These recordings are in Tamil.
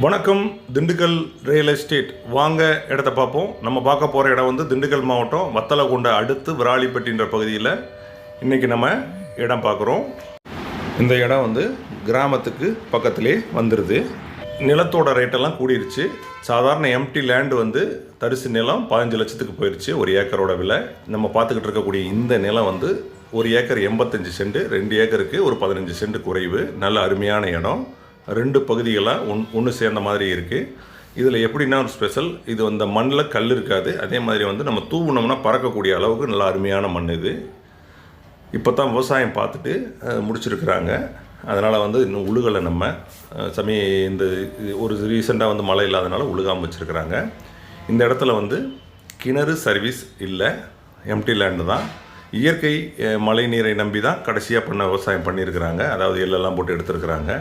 வணக்கம். திண்டுக்கல் ரியல் எஸ்டேட் வாங்க இடத்த பார்ப்போம். நம்ம பார்க்க போகிற இடம் வந்து திண்டுக்கல் மாவட்டம் வத்தலகுண்டை அடுத்து விராலிப்பட்டின்ற பகுதியில் இன்றைக்கி நம்ம இடம் பார்க்குறோம். இந்த இடம் வந்து கிராமத்துக்கு பக்கத்திலே வந்துடுது. நிலத்தோட ரேட்டெல்லாம் கூடிருச்சு. சாதாரண எம்டி லேண்டு வந்து தரிசு நிலம் 15 லட்சத்துக்கு போயிடுச்சு ஒரு ஏக்கரோட விலை. நம்ம பார்த்துக்கிட்டு இருக்கக்கூடிய இந்த நிலம் வந்து ஒரு ஏக்கர் 85 சென்ட், 2 ஏக்கருக்கு ஒரு 15 சென்ட் குறைவு. நல்ல அருமையான இடம். 2 பகுதிகளாக ஒன்று சேர்ந்த மாதிரி இருக்குது. இதில் எப்படின்னா ஒரு ஸ்பெஷல், இது அந்த மண்ணில் கல் இருக்காது. அதே மாதிரி வந்து நம்ம தூவுனோம்னா பறக்கக்கூடிய அளவுக்கு நல்ல அருமையான மண் இது. இப்போ தான் விவசாயம் பார்த்துட்டு முடிச்சிருக்கிறாங்க. அதனால் வந்து இன்னும் உழுகலை. நம்ம இந்த ஒரு ரீசெண்டாக வந்து மழை இல்லாதனால உழுகாமல் வச்சுருக்கிறாங்க. இந்த இடத்துல வந்து கிணறு சர்வீஸ் இல்லை, எம்டி லேண்டு தான். இயற்கை மழை நீரை நம்பி தான் கடைசியாக விவசாயம் பண்ணியிருக்கிறாங்க. அதாவது எள்ளெல்லாம் போட்டு எடுத்துருக்கிறாங்க.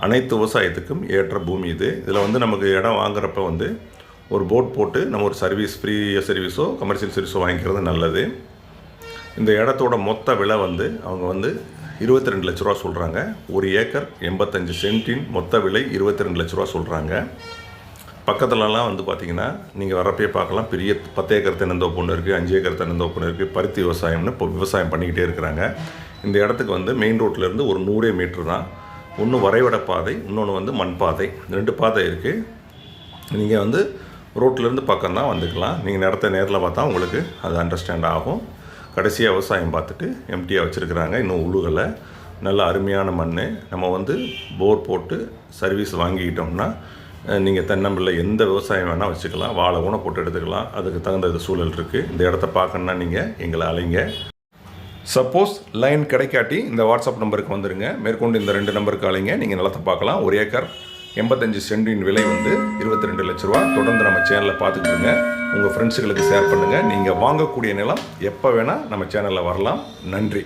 அனைத்து விவசாயத்துக்கும் ஏற்ற பூமி இது. இதில் வந்து நமக்கு இடம் வாங்குறப்ப வந்து ஒரு போட் போட்டு நம்ம ஒரு சர்வீஸ், ஃப்ரீ சர்வீஸோ கமர்ஷியல் சர்வீஸோ வாங்கிக்கிறது நல்லது. இந்த இடத்தோட மொத்த விலை வந்து அவங்க வந்து 22 லட்ச ரூபா சொல்கிறாங்க. ஒரு ஏக்கர் 85 சென்ட்டின் மொத்த விலை 22 லட்ச ரூபா சொல்கிறாங்க. பக்கத்துலலாம் வந்து பார்த்திங்கன்னா நீங்கள் வரப்பே பார்க்கலாம், பெரிய 10 ஏக்கர் தென்னந்தோப்பு ஒன்று இருக்குது, 5 ஏக்கர் தென்னந்தோப்பு ஒன்று இருக்குது. பருத்தி விவசாயம்னு இப்போ விவசாயம் பண்ணிக்கிட்டே இருக்கிறாங்க. இந்த இடத்துக்கு வந்து மெயின் ரோட்லேருந்து ஒரு 100 மீட்டர் தான். ஒன்று வரைபட பாதை, இன்னொன்று வந்து மண் பாதை. 2 பாதை இருக்குது. நீங்கள் வந்து ரோட்லேருந்து பக்கம் தான் வந்துக்கலாம். நீங்கள் இடத்த நேரில் பார்த்தா உங்களுக்கு அது அண்டர்ஸ்டாண்ட் ஆகும். கடைசியாக விவசாயம் பார்த்துட்டு எம்டியாக வச்சுருக்கிறாங்க. இன்னும் உழுகலை. நல்ல அருமையான மண். நம்ம வந்து போர் போட்டு சர்வீஸ் வாங்கிக்கிட்டோம்னா நீங்கள் தென்னம்பிள்ளை எந்த விவசாயம் வேணால் வச்சுக்கலாம். வாழை கூட போட்டு எடுத்துக்கலாம். அதுக்கு தகுந்த சூழல் இருக்குது. இந்த இடத்த பார்க்கணுன்னா நீங்கள் எங்களை அழைங்க. சப்போஸ் லைன் கிடைக்காட்டி இந்த வாட்ஸ்அப் நம்பருக்கு வந்துடுங்க. மேற்கொண்டு இந்த 2 நம்பருக்கு அழைங்க. நீங்கள் நிலத்தை பார்க்கலாம். ஒரு ஏக்கர் 85 சென்டின் விலை வந்து 22 லட்ச ரூபா. தொடர்ந்து நம்ம சேனலில் பார்த்துக்கிட்டுருங்க. உங்கள் ஃப்ரெண்ட்ஸுகளுக்கு ஷேர் பண்ணுங்கள். நீங்கள் வாங்கக்கூடிய நிலம் எப்போ வேணால் நம்ம சேனலில் வரலாம். நன்றி.